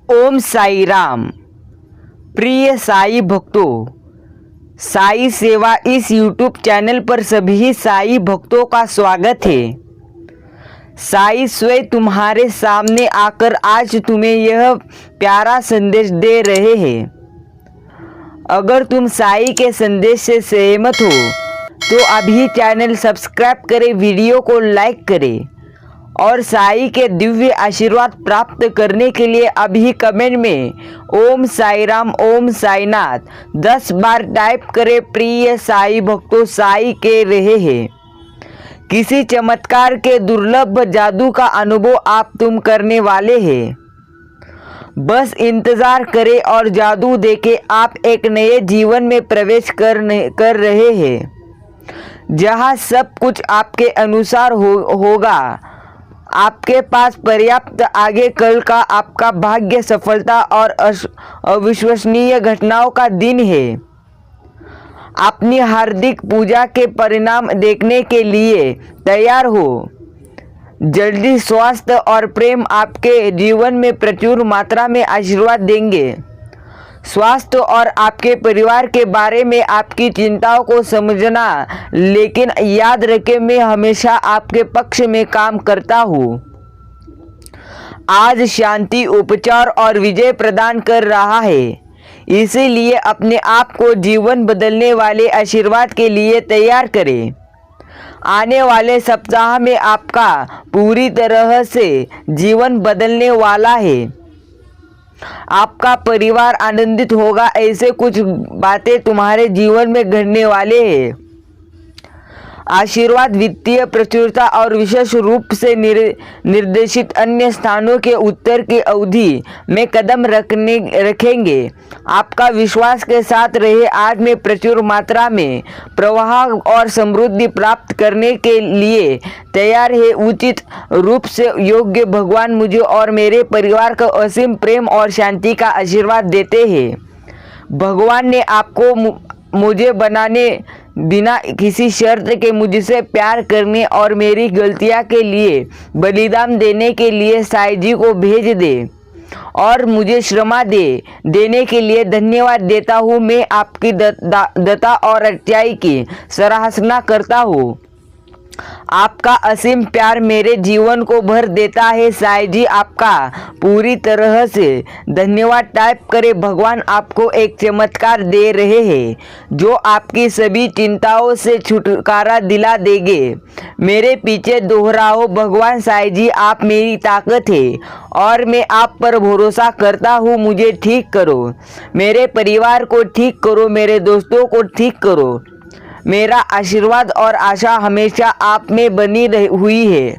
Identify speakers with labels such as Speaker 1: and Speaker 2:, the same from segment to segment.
Speaker 1: ओम साई राम। प्रिय साई भक्तों, साई सेवा इस यूट्यूब चैनल पर सभी साई भक्तों का स्वागत है। साई स्वयं तुम्हारे सामने आकर आज तुम्हें यह प्यारा संदेश दे रहे हैं। अगर तुम साई के संदेश से सहमत हो तो अभी चैनल सब्सक्राइब करें, वीडियो को लाइक करें और साई के दिव्य आशीर्वाद प्राप्त करने के लिए अभी कमेंट में ओम साई राम, ओम साईनाथ 10 बार टाइप करें। प्रिय साई भक्तों, साई कह रहे हैं, किसी चमत्कार के दुर्लभ जादू का अनुभव आप तुम करने वाले हैं। बस इंतजार करें और जादू देके आप एक नए जीवन में प्रवेश कर रहे हैं, जहां सब कुछ आपके अनुसार होगा। आपके पास पर्याप्त आगे कल का आपका भाग्य, सफलता और अविश्वसनीय घटनाओं का दिन है। अपनी हार्दिक पूजा के परिणाम देखने के लिए तैयार हो। जल्दी स्वास्थ्य और प्रेम आपके जीवन में प्रचुर मात्रा में आशीर्वाद देंगे। स्वास्थ्य और आपके परिवार के बारे में आपकी चिंताओं को समझना, लेकिन याद रखें मैं हमेशा आपके पक्ष में काम करता हूँ। आज शांति, उपचार और विजय प्रदान कर रहा है, इसीलिए अपने आप को जीवन बदलने वाले आशीर्वाद के लिए तैयार करें। आने वाले सप्ताह में आपका पूरी तरह से जीवन बदलने वाला है। आपका परिवार आनंदित होगा, ऐसे कुछ बातें तुम्हारे जीवन में घटने वाले हैं। आशीर्वाद, वित्तीय प्रचुरता और विशेष रूप से निर्देशित अन्य स्थानों के उत्तर की अवधि में कदम रखेंगे। आपका विश्वास के साथ रहे। आज मैं प्रचुर मात्रा में प्रवाह और समृद्धि प्राप्त करने के लिए तैयार है। उचित रूप से योग्य भगवान मुझे और मेरे परिवार को असीम प्रेम और शांति का आशीर्वाद देते हैं। भगवान ने आपको मुझे बनाने बिना किसी शर्त के मुझसे प्यार करने और मेरी गलतियां के लिए बलिदान देने के लिए साई जी को भेज दे और मुझे क्षमा देने के लिए धन्यवाद देता हूँ। मैं आपकी दत्ता और अच्छाई की सराहना करता हूँ। आपका असीम प्यार मेरे जीवन को भर देता है। साई जी आपका पूरी तरह से धन्यवाद टाइप करें। भगवान आपको एक चमत्कार दे रहे हैं जो आपकी सभी चिंताओं से छुटकारा दिला देंगे। मेरे पीछे दोहराओ, भगवान साई जी आप मेरी ताकत है और मैं आप पर भरोसा करता हूँ। मुझे ठीक करो, मेरे परिवार को ठीक करो, मेरे दोस्तों को ठीक करो। मेरा आशीर्वाद और आशा हमेशा आप में बनी हुई है।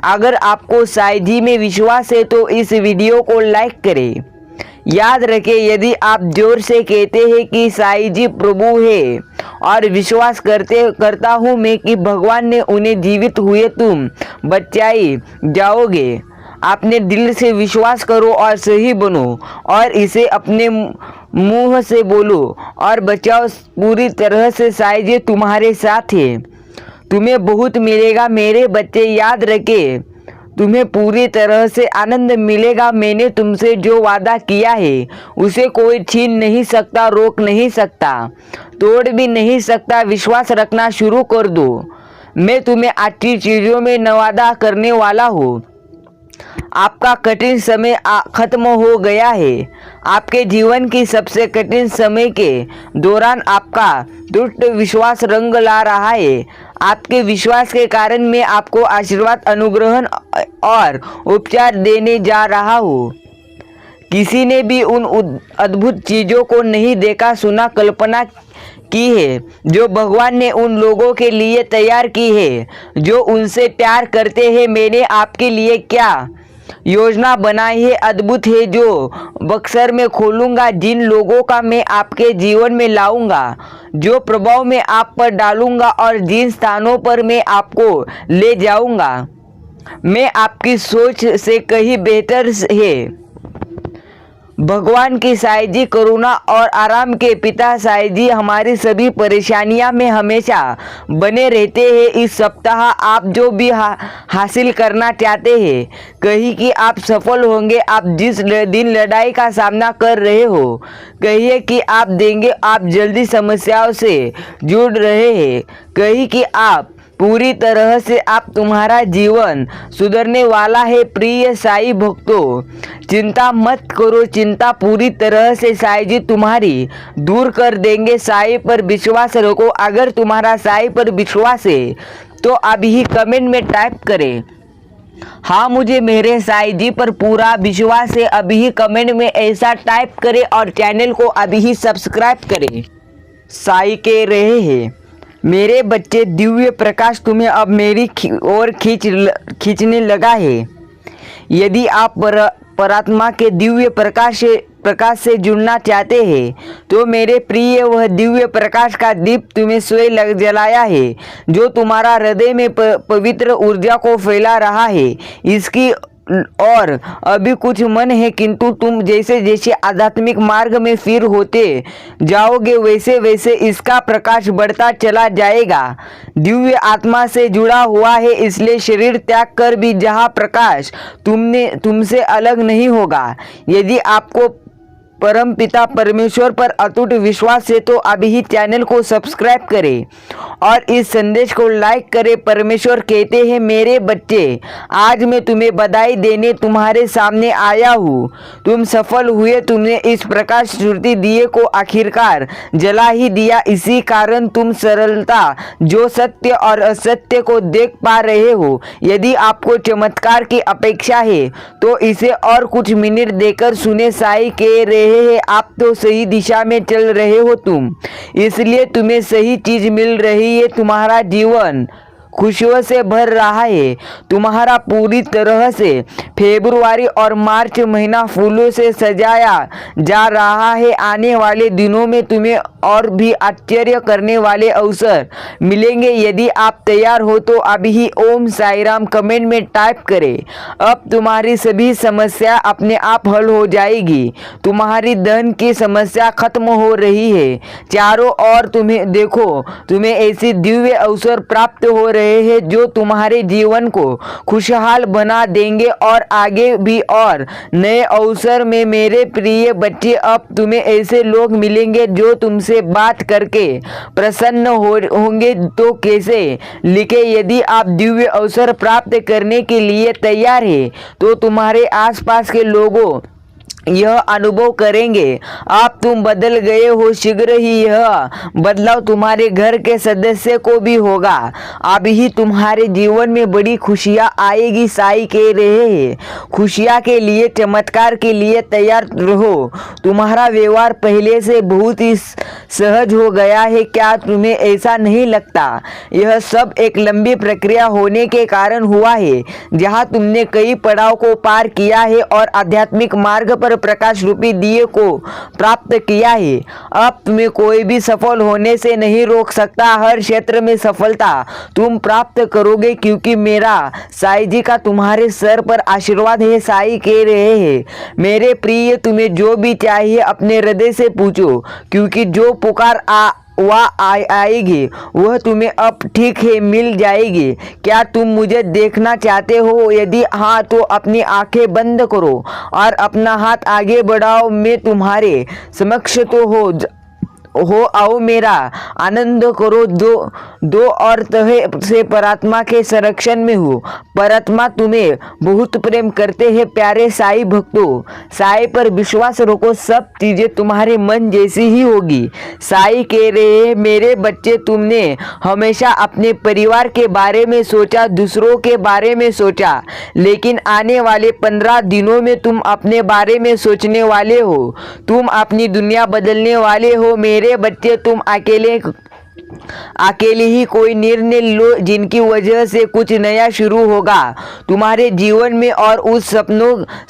Speaker 1: अगर आपको साई जी में विश्वास है तो इस वीडियो को लाइक करें। याद रखें, यदि आप जोर से कहते हैं कि साई जी प्रभु है और विश्वास करता हूँ मैं कि भगवान ने उन्हें जीवित हुए तुम बचाई जाओगे। आपने दिल से विश्वास करो और सही बनो और इसे अपने मुंह से बोलो और बचाओ। पूरी तरह से साई जी तुम्हारे साथ है। तुम्हें बहुत मिलेगा मेरे बच्चे। याद रखें, तुम्हें पूरी तरह से आनंद मिलेगा। मैंने तुमसे जो वादा किया है उसे कोई छीन नहीं सकता, रोक नहीं सकता, तोड़ भी नहीं सकता। विश्वास रखना शुरू कर दो। मैं तुम्हें अच्छी चीज़ों में नवादा करने वाला हूँ। आपका कठिन समय खत्म हो गया है। आपके जीवन की सबसे कठिन समय के दौरान आपका दृढ़ विश्वास रंग ला रहा है। आपके विश्वास के कारण मैं आपको आशीर्वाद, अनुग्रह और उपचार देने जा रहा हूँ। किसी ने भी उन अद्भुत चीज़ों को नहीं देखा, सुना, कल्पना की है जो भगवान ने उन लोगों के लिए तैयार की है जो उनसे प्यार करते हैं। मैंने आपके लिए क्या योजना बनाई है, अद्भुत है, जो बक्सर में खोलूंगा। जिन लोगों का मैं आपके जीवन में लाऊंगा, जो प्रभाव मैं आप पर डालूंगा और जिन स्थानों पर मैं आपको ले जाऊंगा, मैं आपकी सोच से कहीं बेहतर है। भगवान की साईं जी करुणा और आराम के पिता साईं जी हमारी सभी परेशानियां में हमेशा बने रहते हैं। इस सप्ताह आप जो भी हासिल करना चाहते हैं, कहीं कि आप सफल होंगे। आप जिस दिन लड़ाई का सामना कर रहे हो, कहिए कि आप देंगे। आप जल्दी समस्याओं से जुड़ रहे हैं, कहीं कि आप पूरी तरह से आप तुम्हारा जीवन सुधरने वाला है। प्रिय साईं भक्तों, चिंता मत करो, चिंता पूरी तरह से साईं जी तुम्हारी दूर कर देंगे। साईं पर विश्वास रखो। अगर तुम्हारा साईं पर विश्वास है तो अभी ही कमेंट में टाइप करें, हाँ मुझे मेरे साईं जी पर पूरा विश्वास है। अभी ही कमेंट में ऐसा टाइप करें और चैनल को अभी ही सब्सक्राइब करें। साईं कह रहे हैं, मेरे बच्चे, दिव्य प्रकाश तुम्हें अब मेरी ओर खींचने लगा है। यदि आप परात्मा के दिव्य प्रकाश से जुड़ना चाहते हैं तो मेरे प्रिय, वह दिव्य प्रकाश का दीप तुम्हें स्वयं जलाया है, जो तुम्हारा हृदय में पवित्र ऊर्जा को फैला रहा है। इसकी और अभी कुछ मन है, किंतु तुम जैसे जैसे आध्यात्मिक मार्ग में फिर होते जाओगे, वैसे वैसे इसका प्रकाश बढ़ता चला जाएगा। दिव्य आत्मा से जुड़ा हुआ है, इसलिए शरीर त्याग कर भी जहाँ प्रकाश तुमसे अलग नहीं होगा। यदि आपको परम पिता परमेश्वर पर अटूट विश्वास है तो अभी ही चैनल को सब्सक्राइब करें और इस संदेश को लाइक करें। परमेश्वर कहते हैं, मेरे बच्चे, आज मैं तुम्हें बधाई देने तुम्हारे सामने आया हूँ। तुम सफल हुए, तुमने इस प्रकाश श्रुति दिए को आखिरकार जला ही दिया। इसी कारण तुम सरलता जो सत्य और असत्य को देख पा रहे हो। यदि आपको चमत्कार की अपेक्षा है तो इसे और कुछ मिनट देकर सुने। साईं कह रहे हैं, आप तो सही दिशा में चल रहे हो तुम, इसलिए तुम्हें सही चीज मिल रही है। तुम्हारा जीवन खुशियों से भर रहा है। तुम्हारा पूरी तरह से फरवरी और मार्च महीना फूलों से सजाया जा रहा है। आने वाले दिनों में तुम्हें और भी आश्चर्य करने वाले अवसर मिलेंगे। यदि आप तैयार हो तो अभी ही ओम साईं राम कमेंट में टाइप करें। अब तुम्हारी सभी समस्या अपने आप हल हो जाएगी। तुम्हारी धन की समस्या खत्म हो रही है। चारों ओर तुम्हें देखो, तुम्हें ऐसी दिव्य अवसर प्राप्त हो रहे हैं जो तुम्हारे जीवन को खुशहाल बना देंगे और आगे भी और नए अवसर में। मेरे प्रिय बच्चे, अब तुम्हें ऐसे लोग मिलेंगे जो तुमसे बात करके प्रसन्न होंगे। तो कैसे लिखे? यदि आप दिव्य अवसर प्राप्त करने के लिए तैयार हैं तो तुम्हारे आसपास के लोगों यह अनुभव करेंगे, आप तुम बदल गए हो। शीघ्र ही यह बदलाव तुम्हारे घर के सदस्य को भी होगा। अभी ही तुम्हारे जीवन में बड़ी खुशियां आएगी। साईं कह रहे हैं, खुशियां के लिए, चमत्कार के लिए तैयार रहो। तुम्हारा व्यवहार पहले से बहुत ही सहज हो गया है। क्या तुम्हें ऐसा नहीं लगता? यह सब एक लंबी प्रक्रिया होने के कारण हुआ है, जहां तुमने कई पड़ाव को पार किया है और आध्यात्मिक मार्ग पर प्रकाश रूपी दिए को प्राप्त किया है। अब तुम्हें कोई भी सफल होने से नहीं रोक सकता। हर क्षेत्र में सफलता तुम प्राप्त करोगे, क्योंकि मेरा साईं जी का तुम्हारे सर पर आशीर्वाद है। साईं कह रहे हैं, मेरे प्रिय, तुम्हें जो भी चाहिए अपने हृदय से पूछो, क्योंकि जो पुकार आएगी वह तुम्हें अब ठीक है मिल जाएगी। क्या तुम मुझे देखना चाहते हो? यदि हाँ तो अपनी आंखें बंद करो और अपना हाथ आगे बढ़ाओ। मैं तुम्हारे समक्ष तो हो आओ, मेरा आनंद करो। दो और तहे से परात्मा के संरक्षण में हूँ। परात्मा तुम्हें बहुत प्रेम करते हैं। प्यारे साईं भक्तों, साईं पर विश्वास रखो, सब चीजें तुम्हारे मन जैसी ही होगी। साईं कह रहे हैं, मेरे बच्चे, तुमने हमेशा अपने परिवार के बारे में सोचा, दूसरों के बारे में सोचा, लेकिन आने वाले 15 दिनों में तुम अपने बारे में सोचने वाले हो। तुम अपनी दुनिया बदलने वाले हो। मेरे बच्चे, तुम अकेले अकेले ही कोई निर्णय लो जिनकी वजह से कुछ नया शुरू होगा तुम्हारे जीवन में। और उस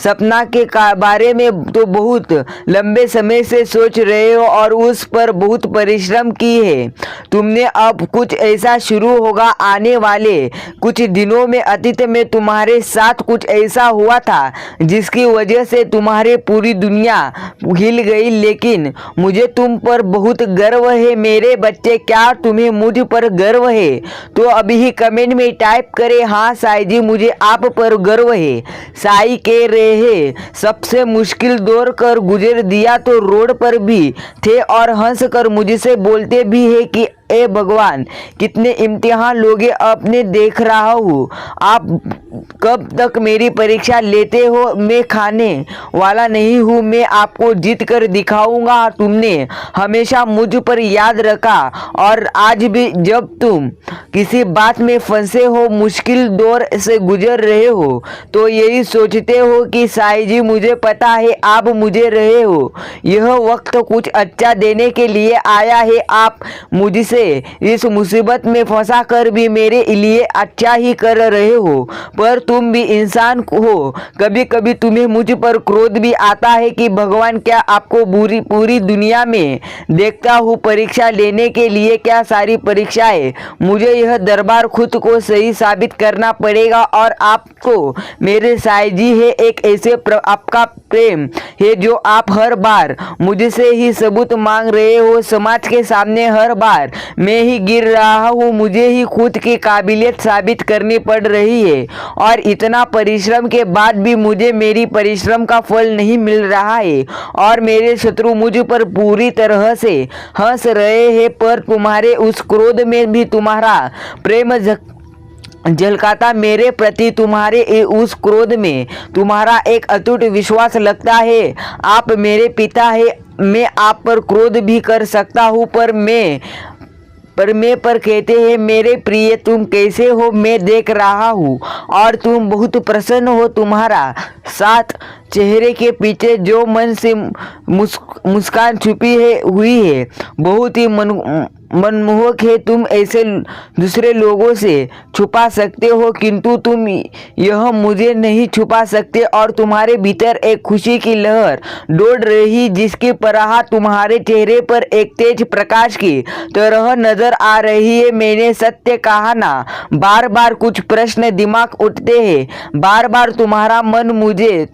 Speaker 1: सपना के बारे में तो बहुत लंबे समय से सोच रहे हो और उस पर बहुत परिश्रम की है तुमने। अब कुछ ऐसा शुरू होगा आने वाले कुछ दिनों में। अतीत में तुम्हारे साथ कुछ ऐसा हुआ था जिसकी वजह से तुम्हारी पूरी दुनिया हिल गई, लेकिन मुझे तुम पर बहुत गर्व है मेरे बच्चे। क्या तुम्हें मुझ पर गर्व है? तो अभी ही कमेंट में टाइप करें, हाँ साई जी मुझे आप पर गर्व है। साई कह रहे हैं सबसे मुश्किल दौर कर गुजर दिया तो रोड पर भी थे और हंस कर मुझसे बोलते भी है कि ए भगवान कितने इम्तिहान लोगे अपने देख रहा हूँ। आप कब तक मेरी परीक्षा लेते हो? मैं खाने वाला नहीं हूँ, मैं आपको जीत कर दिखाऊंगा। तुमने हमेशा मुझ पर याद रखा और आज भी जब तुम किसी बात में फंसे हो, मुश्किल दौर से गुजर रहे हो, तो यही सोचते हो कि साई जी मुझे पता है आप मुझे रहे हो। यह वक्त कुछ अच्छा देने के लिए आया है। आप मुझसे इस मुसीबत में फंसा कर भी मेरे लिए अच्छा ही कर रहे हो, पर तुम भी इंसान हो, कभी कभी तुम्हें मुझ पर क्रोध भी आता है कि भगवान क्या आपको पूरी दुनिया में देखता हूँ। परीक्षा लेने के लिए क्या सारी परीक्षाएं, मुझे यह दरबार खुद को सही साबित करना पड़ेगा और आपको मेरे साई जी है एक ऐसे आपका प्रेम है जो आप हर बार मुझसे ही सबूत मांग रहे हो। समाज के सामने हर बार मैं ही गिर रहा हूँ, मुझे ही खुद की काबिलियत साबित करनी पड़ रही है और इतना परिश्रम के बाद भी मुझे मेरी परिश्रम का फल नहीं मिल रहा है और मेरे शत्रु मुझ पर पूरी तरह से हंस रहे हैं। पर तुम्हारे उस क्रोध में भी तुम्हारा प्रेम झलकाता मेरे प्रति। तुम्हारे उस क्रोध में तुम्हारा एक अटूट विश्वास लगता है। आप मेरे पिता है, मैं आप पर क्रोध भी कर सकता हूँ, पर कहते हैं मेरे प्रिय तुम कैसे हो, मैं देख रहा हूँ और तुम बहुत प्रसन्न हो। तुम्हारा साथ चेहरे के पीछे जो मन से मुस्कान छुपी हुई है बहुत ही मनमोहक है। तुम ऐसे दूसरे लोगों से छुपा सकते हो किंतु तुम यह मुझे नहीं छुपा सकते और तुम्हारे भीतर एक खुशी की लहर दौड़ रही जिसकी परहा तुम्हारे चेहरे पर एक तेज प्रकाश की तरह नजर आ रही है। मैंने सत्य कहा ना, बार बार कुछ प्रश्न दिमाग उठते हैं, बार बार तुम्हारा मन मुझे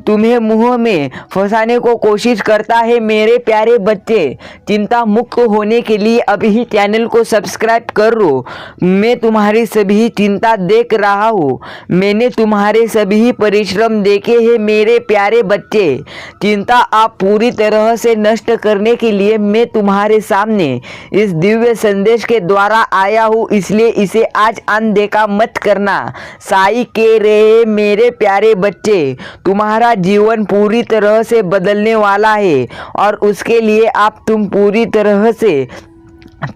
Speaker 1: तुम्हें मुंह में फंसाने को कोशिश करता है। मेरे प्यारे बच्चे, चिंता मुक्त होने के लिए अभी ही चैनल को सब्सक्राइब करो। मैं तुम्हारी सभी चिंता देख रहा हूँ, मैंने तुम्हारे सभी परिश्रम देखे हैं मेरे प्यारे बच्चे। चिंता आप पूरी तरह से नष्ट करने के लिए मैं तुम्हारे सामने इस दिव्य संदेश के द्वारा आया हूँ, इसलिए इसे आज अनदेखा मत करना। साई कह रहे मेरे प्यारे बच्चे, तुम्हारा जीवन पूरी तरह से बदलने वाला है और उसके लिए तुम पूरी तरह से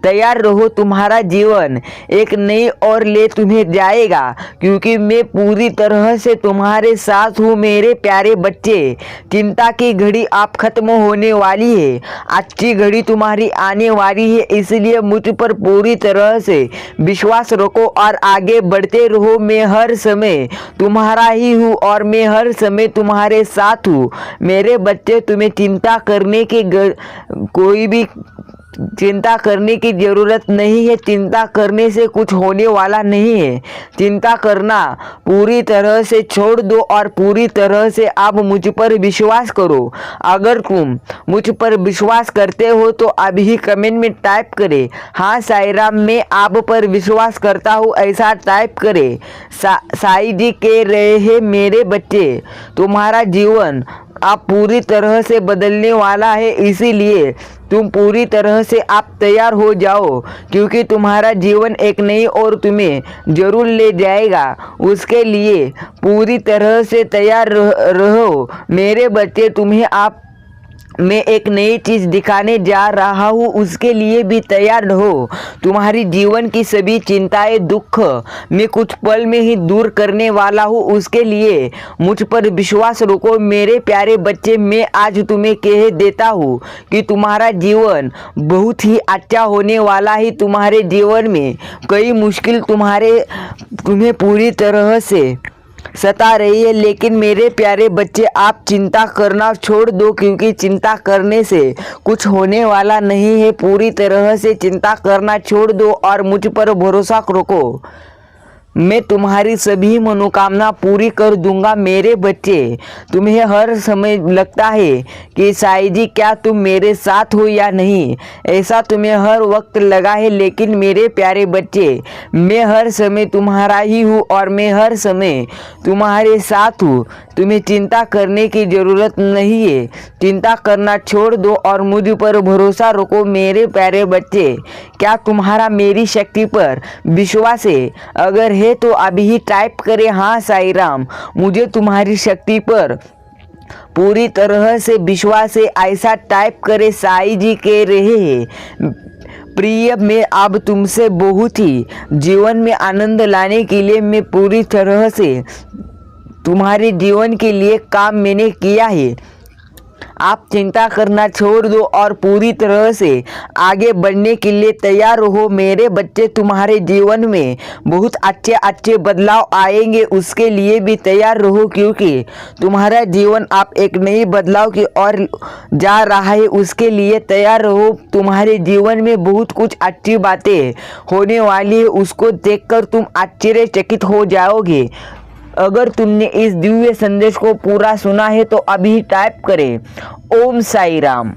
Speaker 1: तैयार रहो। तुम्हारा जीवन एक नई ओर ले तुम्हें जाएगा क्योंकि मैं पूरी तरह से तुम्हारे साथ हूँ मेरे प्यारे बच्चे। चिंता की घड़ी आप खत्म होने वाली है, अच्छी घड़ी तुम्हारी आने वाली है, इसलिए मुझ पर पूरी तरह से विश्वास रखो और आगे बढ़ते रहो। मैं हर समय तुम्हारा ही हूँ और मैं हर समय तुम्हारे साथ हूँ मेरे बच्चे। तुम्हें चिंता करने की ज़रूरत नहीं है, चिंता करने से कुछ होने वाला नहीं है। चिंता करना पूरी तरह से छोड़ दो और पूरी तरह से आप मुझ पर विश्वास करो। अगर तुम मुझ पर विश्वास करते हो तो अभी ही कमेंट में टाइप करें, हाँ साई राम मैं आप पर विश्वास करता हूँ, ऐसा टाइप करें। साई जी कह रहे हैं मेरे बच्चे, तुम्हारा जीवन आप पूरी तरह से बदलने वाला है, इसीलिए तुम पूरी तरह से आप तैयार हो जाओ क्योंकि तुम्हारा जीवन एक नई और तुम्हें जरूर ले जाएगा। उसके लिए पूरी तरह से तैयार रहो मेरे बच्चे। तुम्हें मैं एक नई चीज़ दिखाने जा रहा हूँ, उसके लिए भी तैयार रहो। तुम्हारी जीवन की सभी चिंताएं, दुख मैं कुछ पल में ही दूर करने वाला हूँ, उसके लिए मुझ पर विश्वास रखो मेरे प्यारे बच्चे। मैं आज तुम्हें कह देता हूँ कि तुम्हारा जीवन बहुत ही अच्छा होने वाला है। तुम्हारे जीवन में कई मुश्किल तुम्हें पूरी तरह से सता रही है, लेकिन मेरे प्यारे बच्चे आप चिंता करना छोड़ दो, क्योंकि चिंता करने से कुछ होने वाला नहीं है। पूरी तरह से चिंता करना छोड़ दो और मुझ पर भरोसा रखो। मैं तुम्हारी सभी मनोकामना पूरी कर दूंगा मेरे बच्चे। तुम्हें हर समय लगता है कि साईं जी क्या तुम मेरे साथ हो या नहीं, ऐसा तुम्हें हर वक्त लगा है, लेकिन मेरे प्यारे बच्चे मैं हर समय तुम्हारा ही हूँ और मैं हर समय तुम्हारे साथ हूँ। तुम्हें चिंता करने की ज़रूरत नहीं है। चिंता करना छोड़ दो और मुझ पर भरोसा रखो मेरे प्यारे बच्चे। क्या तुम्हारा मेरी शक्ति पर विश्वास है? अगर है तो अभी ही टाइप करें हाँ साईं राम, मुझे तुम्हारी शक्ति पर पूरी तरह से विश्वास है, ऐसा टाइप करें। साईं जी कह रहे हैं प्रिय, मैं अब तुमसे बहुत ही जीवन में आनंद लाने के लिए मैं पूरी तरह से तुम्हारे जीवन के लिए काम मैंने किया है। आप चिंता करना छोड़ दो और पूरी तरह से आगे बढ़ने के लिए तैयार रहो मेरे बच्चे। तुम्हारे जीवन में बहुत अच्छे अच्छे बदलाव आएंगे, उसके लिए भी तैयार रहो, क्योंकि तुम्हारा जीवन आप एक नई बदलाव की ओर जा रहा है, उसके लिए तैयार रहो। तुम्हारे जीवन में बहुत कुछ अच्छी बातें होने वाली है, उसको देखकर तुम आश्चर्यचकित हो जाओगे। अगर तुमने इस दिव्य संदेश को पूरा सुना है तो अभी टाइप करें ओम साई राम।